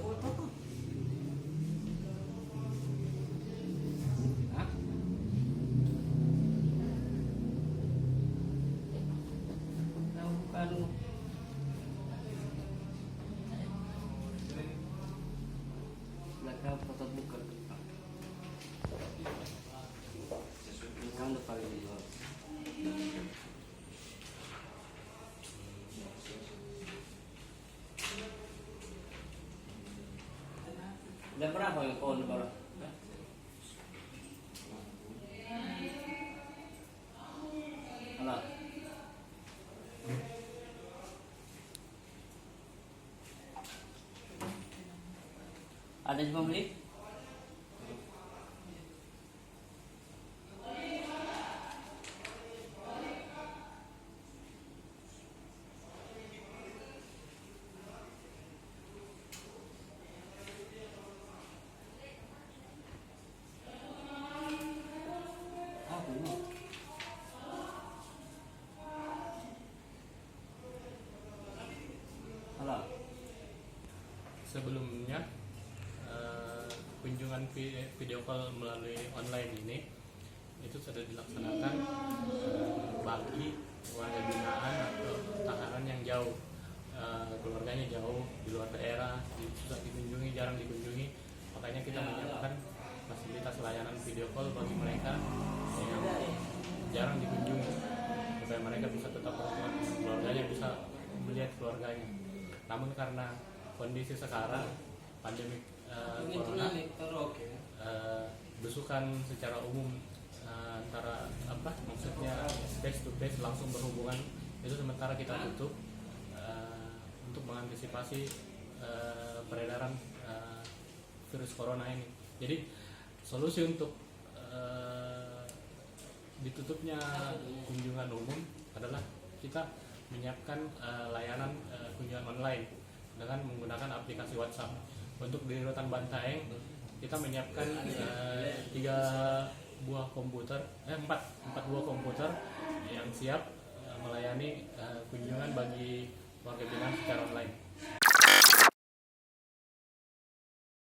foto tuh. Hah? Tahu bukan. Belakang foto buka. Kan udah paling dulu. Udah berapa yang pohon baru? Halo. Ada yang mau beli? Halo. Sebelumnya kunjungan video call melalui online ini itu sudah dilaksanakan bagi warga binaan atau tahanan yang jauh, keluarganya jauh di luar daerah, susah dikunjungi, jarang dikunjungi. Makanya kita menyiapkan fasilitas layanan video call bagi mereka yang jarang dikunjungi supaya mereka bisa tetap berhubungan dengan keluarganya, bisa melihat keluarganya. Namun karena kondisi sekarang pandemi corona, besukan secara umum antara maksudnya face to face langsung berhubungan itu sementara kita tutup untuk mengantisipasi peredaran virus corona ini. Jadi solusi untuk ditutupnya kunjungan umum adalah kita menyiapkan layanan kunjungan online dengan menggunakan aplikasi WhatsApp. Untuk di Rutan Bantaeng kita menyiapkan 4 buah komputer yang siap melayani kunjungan bagi warga binaan secara online.